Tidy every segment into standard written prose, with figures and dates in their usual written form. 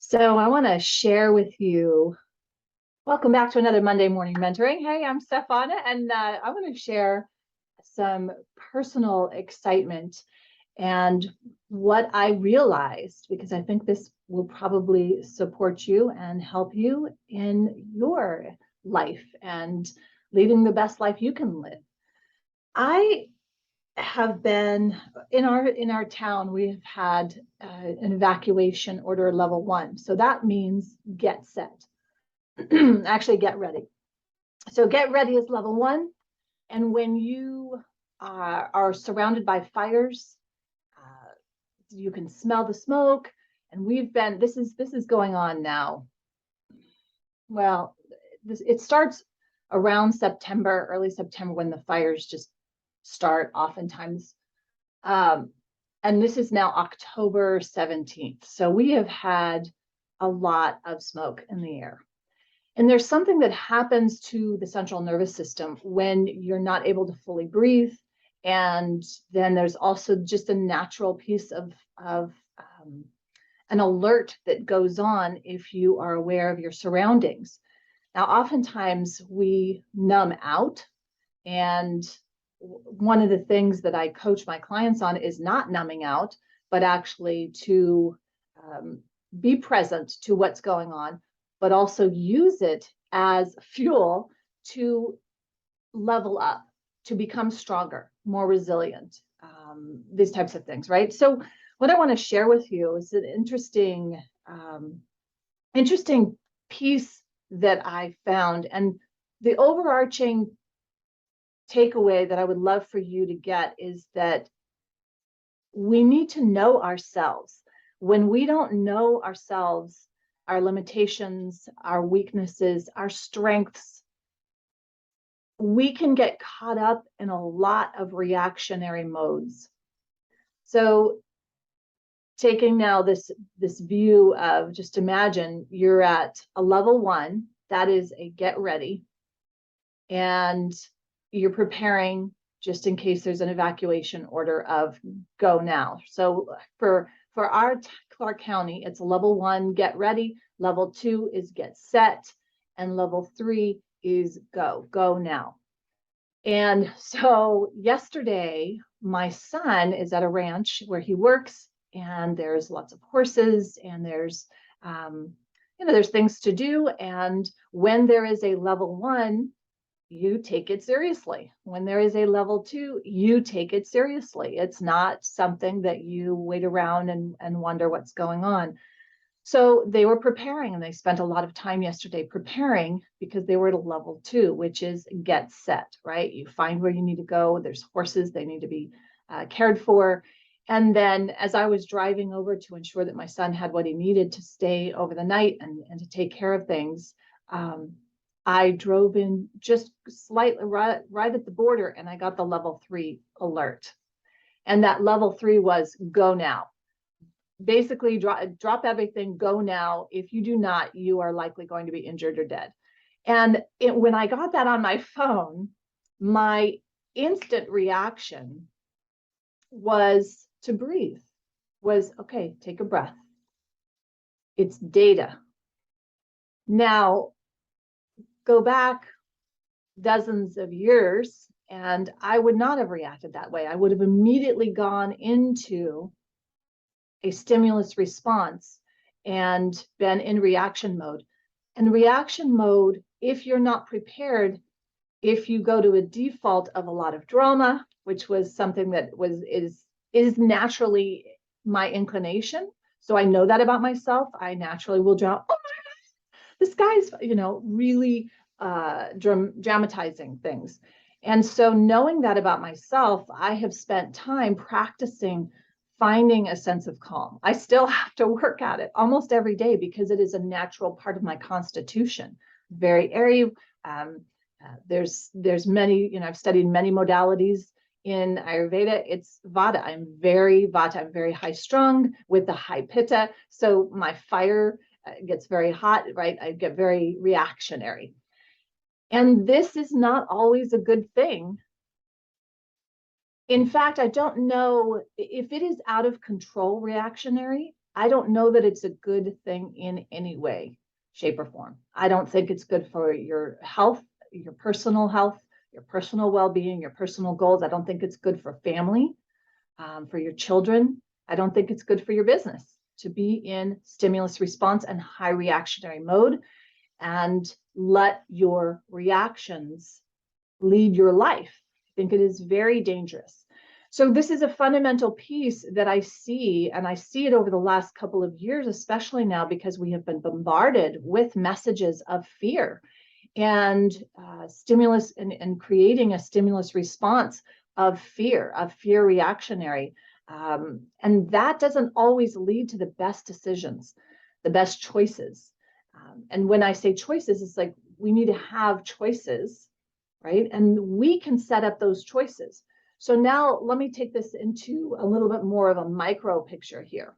So I want to share with you. Welcome back to another Monday Morning Mentoring. Hey, I'm Stefana, and I want to share some personal excitement and what I realized, because I think this will probably support you and help you in your life and leading the best life you can live. I have been in our town. We've had an evacuation order level 1, so that means get set. Actually, get ready. So get ready is level 1, and when you are surrounded by fires, you can smell the smoke. And we've been this is going on now. Well, it starts around September, early September, when the fires just start oftentimes. And this is now October 17th. So we have had a lot of smoke in the air. And there's something that happens to the central nervous system when you're not able to fully breathe. And then there's also just a natural piece of an alert that goes on if you are aware of your surroundings. Now, oftentimes we numb out, and one of the things that I coach my clients on is not numbing out, but actually to be present to what's going on, but also use it as fuel to level up, to become stronger, more resilient, these types of things, right? So what I want to share with you is an interesting piece that I found. And the overarching takeaway that I would love for you to get is that we need to know ourselves. When we don't know ourselves, our limitations, our weaknesses, our strengths, we can get caught up in a lot of reactionary modes. So taking now this view of, just imagine you're at a level 1, that is a get ready, and you're preparing just in case there's an evacuation order of go now. So for our Clark County, it's level 1, get ready. Level 2 is get set, and level 3 is go now. And so yesterday, my son is at a ranch where he works, and there's lots of horses, and there's there's things to do. And when there is a level 1, you take it seriously. When there is a level 2, you take it seriously. It's not something that you wait around and wonder what's going on. So they were preparing, and they spent a lot of time yesterday preparing because they were at a level 2, which is get set, right? You find where you need to go. There's horses, they need to be cared for. And then as I was driving over to ensure that my son had what he needed to stay over the night and to take care of things, I drove in just slightly right at the border, and I got the level 3 alert. And that level 3 was go now. Basically, drop everything, go now. If you do not, you are likely going to be injured or dead. And when I got that on my phone, my instant reaction was to breathe, was, okay, take a breath. It's data. Now, go back dozens of years, and I would not have reacted that way. I would have immediately gone into a stimulus response and been in reaction mode. And reaction mode, if you're not prepared, if you go to a default of a lot of drama, which was something that is naturally my inclination. So I know that about myself. I naturally will jump, oh my God, this guy's, really dramatizing things. And so knowing that about myself, I have spent time practicing finding a sense of calm. I still have to work at it almost every day because it is a natural part of my constitution. Very airy. There's many, I've studied many modalities in Ayurveda. It's Vata. I'm very Vata. I'm very high strung with the high Pitta. So my fire gets very hot, right? I get very reactionary. And this is not always a good thing In fact, I don't know if it is out of control reactionary. I don't know that it's a good thing in any way, shape, or form. I don't think it's good for your health, your personal well-being, your personal goals. I don't think it's good for family, for your children. I don't think it's good for your business to be in stimulus response and high reactionary mode and let your reactions lead your life. I think it is very dangerous. So this is a fundamental piece that I see, and I see it over the last couple of years, especially now because we have been bombarded with messages of fear and stimulus and creating a stimulus response of fear reactionary. And that doesn't always lead to the best decisions, the best choices. And when I say choices, it's like we need to have choices, right? And we can set up those choices. So now let me take this into a little bit more of a micro picture here.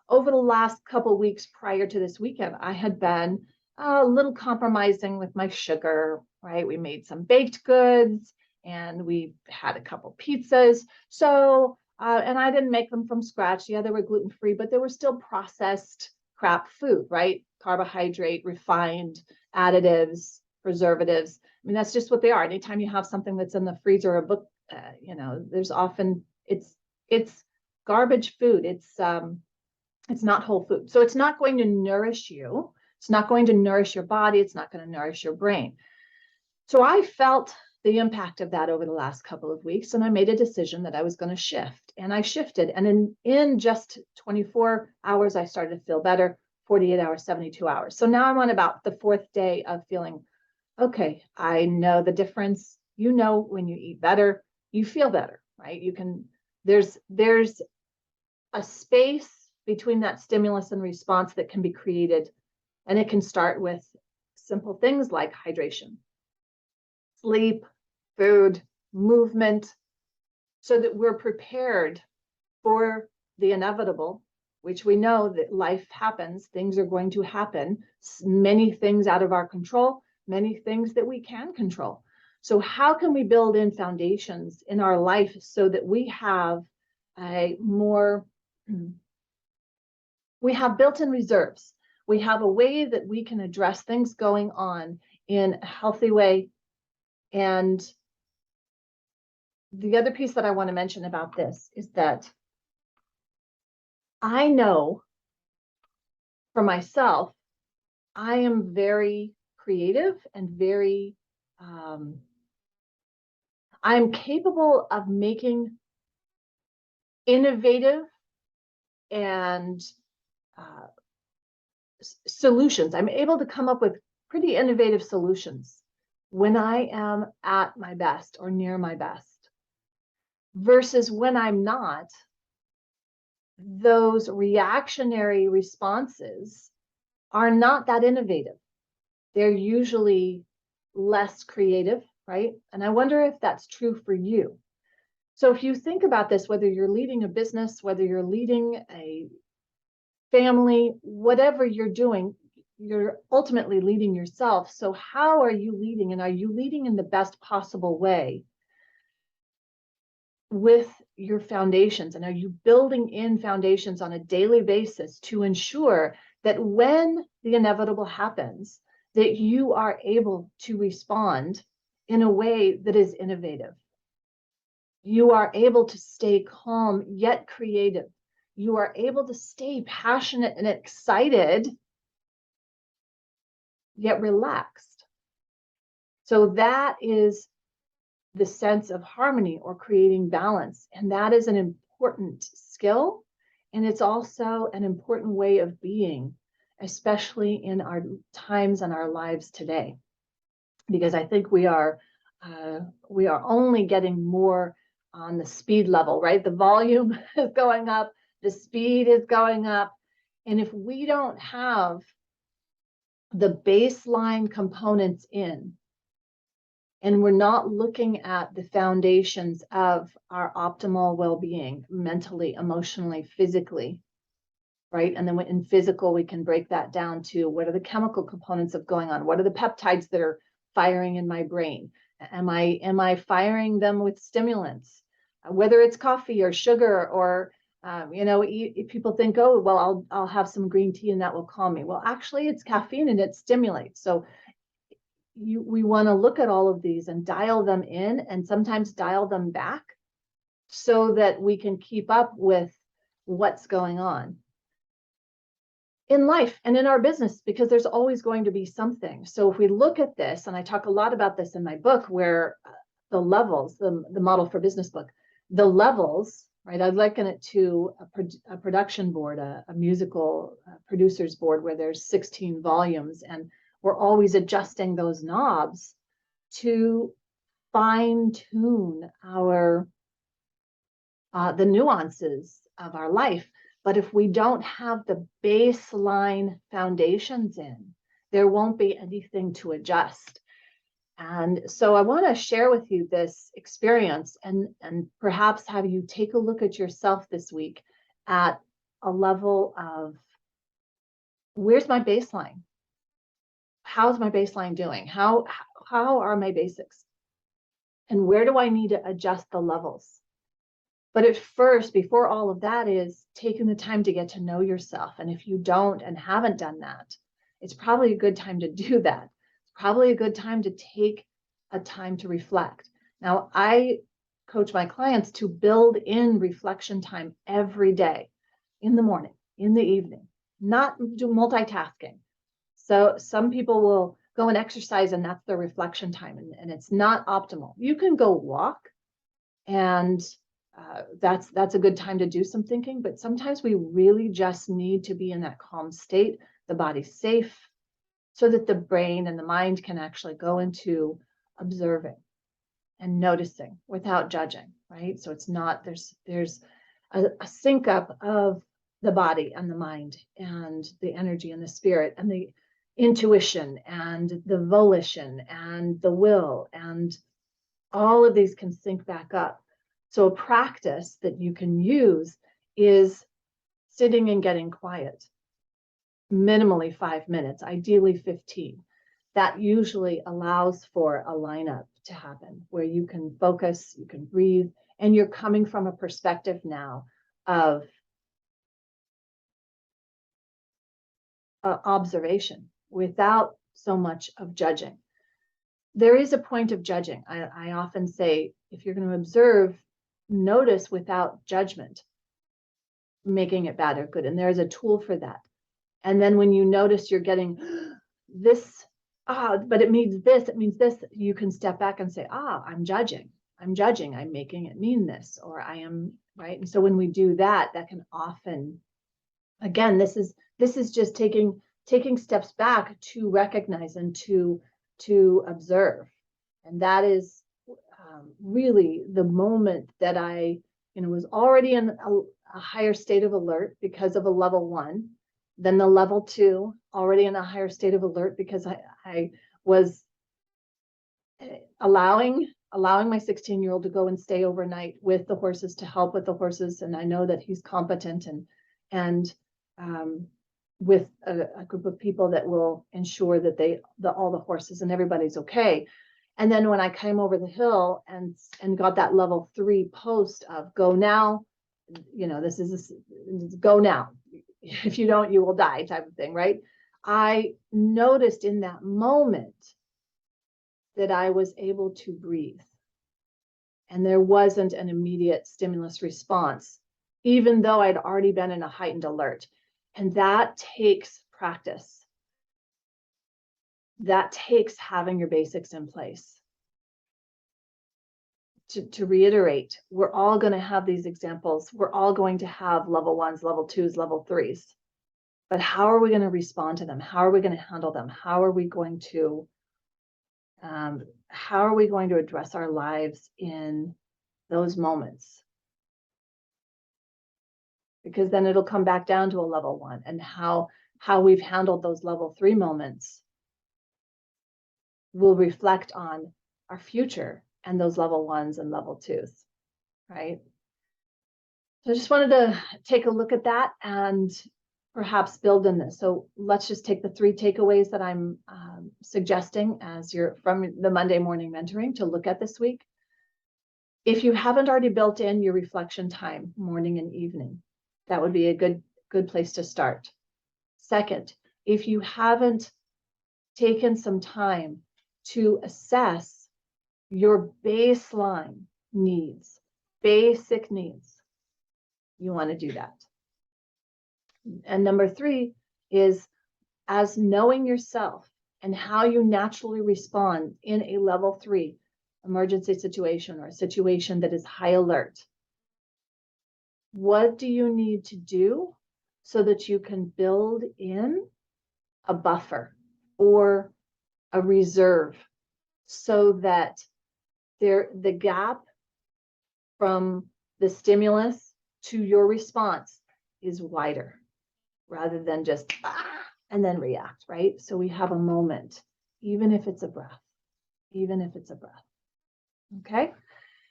Over the last couple of weeks prior to this weekend, I had been a little compromising with my sugar, right? We made some baked goods and we had a couple pizzas. So, and I didn't make them from scratch. Yeah, they were gluten-free, but they were still processed crap food, right? Carbohydrate, refined, additives, preservatives. I mean, that's just what they are. Anytime you have something that's in the freezer or book, there's often it's garbage food. It's not whole food. So it's not going to nourish you. It's not going to nourish your body. It's not going to nourish your brain. So I felt the impact of that over the last couple of weeks, and I made a decision that I was going to shift. And I shifted. And in just 24 hours, I started to feel better, 48 hours, 72 hours. So now I'm on about the fourth day of feeling, okay, I know the difference. You know, when you eat better, you feel better, right? There's a space between that stimulus and response that can be created. And it can start with simple things like hydration, sleep, food, movement, so that we're prepared for the inevitable, which we know that life happens, things are going to happen, many things out of our control, many things that we can control. So how can we build in foundations in our life so that we have built-in reserves? We have a way that we can address things going on in a healthy way. And the other piece that I want to mention about this is that I know for myself, I am very creative and very, I'm capable of making innovative and solutions. I'm able to come up with pretty innovative solutions when I am at my best or near my best, versus when I'm not. Those reactionary responses are not that innovative. They're usually less creative, right? And I wonder if that's true for you. So if you think about this, whether you're leading a business, whether you're leading a family, whatever you're doing, you're ultimately leading yourself. So how are you leading? And are you leading in the best possible way with your foundations? And are you building in foundations on a daily basis to ensure that when the inevitable happens, that you are able to respond in a way that is innovative? You are able to stay calm yet creative. You are able to stay passionate and excited yet relaxed. So that is the sense of harmony or creating balance. And that is an important skill. And it's also an important way of being, especially in our times and our lives today. Because I think we are only getting more on the speed level, right? The volume is going up, the speed is going up. And if we don't have the baseline components in, and we're not looking at the foundations of our optimal well-being, mentally, emotionally, physically, right? And then in physical, we can break that down to what are the chemical components of going on? What are the peptides that are firing in my brain? Am I firing them with stimulants? whether it's coffee or sugar or people think, oh, well, I'll have some green tea and that will calm me. Well, actually, it's caffeine and it stimulates. So we want to look at all of these and dial them in and sometimes dial them back so that we can keep up with what's going on in life and in our business, because there's always going to be something. So if we look at this, and I talk a lot about this in my book, where the levels, the model for business book, the levels, right? I liken it to a production board, a musical producer's board, where there's 16 volumes, and we're always adjusting those knobs to fine tune our the nuances of our life. But if we don't have the baseline foundations in, there won't be anything to adjust. And so I want to share with you this experience and perhaps have you take a look at yourself this week at a level of, where's my baseline? How's my baseline doing? How are my basics? And where do I need to adjust the levels? But at first, before all of that, is taking the time to get to know yourself. And if you don't and haven't done that, it's probably a good time to do that. It's probably a good time to take a time to reflect. Now, I coach my clients to build in reflection time every day, in the morning, in the evening, not do multitasking. So some people will go and exercise and that's their reflection time, and it's not optimal. You can go walk, and that's a good time to do some thinking, but sometimes we really just need to be in that calm state, the body's safe, so that the brain and the mind can actually go into observing and noticing without judging, right? So it's not, there's a sync up of the body and the mind and the energy and the spirit and the intuition and the volition and the will, and all of these can sync back up. So a practice that you can use is sitting and getting quiet, minimally 5 minutes, ideally 15. That usually allows for a lineup to happen where you can focus, you can breathe, and you're coming from a perspective now of observation without so much of judging. There is a point of judging. I often say, if you're going to observe, notice without judgment, making it bad or good. And there's a tool for that. And then when you notice you're getting this, but it means this, you can step back and say, I'm judging, I'm making it mean this, or I am, right? And so when we do that, that can often, again, this is just taking steps back to recognize and to observe. And that is really the moment that I, was already in a higher state of alert because of a level 1, then the level 2, already in a higher state of alert because I was allowing my 16-year-old to go and stay overnight with the horses to help with the horses. And I know that he's competent and with a group of people that will ensure that all the horses and everybody's okay. And then when I came over the hill and got that level 3 post of go now, this is go now. If you don't, you will die type of thing, right? I noticed in that moment that I was able to breathe. And there wasn't an immediate stimulus response, even though I'd already been in a heightened alert. And that takes practice. That takes having your basics in place. To reiterate, we're all going to have these examples. We're all going to have level 1s, level 2s, level 3s. But how are we going to respond to them? How are we going to handle them? How are we going to address our lives in those moments? Because then it'll come back down to a level 1, and how we've handled those level 3 moments will reflect on our future and those level 1s and level 2s, right? So I just wanted to take a look at that and perhaps build in this. So let's just take the 3 takeaways that I'm suggesting as you're from the Monday morning mentoring to look at this week. If you haven't already built in your reflection time, morning and evening, that would be a good place to start. Second, if you haven't taken some time to assess your baseline needs, basic needs, you want to do that. And number 3 is, as knowing yourself and how you naturally respond in a level 3 emergency situation or a situation that is high alert. What do you need to do so that you can build in a buffer or a reserve so that the gap from the stimulus to your response is wider rather than just and then react, right? So we have a moment, even if it's a breath, even if it's a breath. Okay.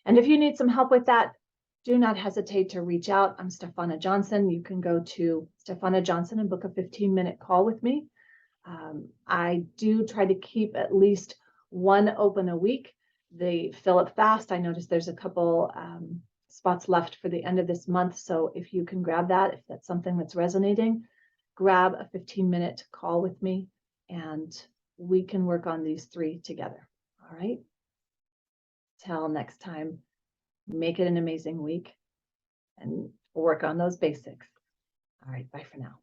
And if you need some help with that, do not hesitate to reach out. I'm Stefana Johnson. You can go to Stefana Johnson and book a 15-minute call with me. I do try to keep at least one open a week. They fill up fast. I noticed there's a couple spots left for the end of this month. So if you can grab that, if that's something that's resonating, grab a 15-minute call with me and we can work on these 3 together. All right. Till next time, make it an amazing week and work on those basics. All right. Bye for now.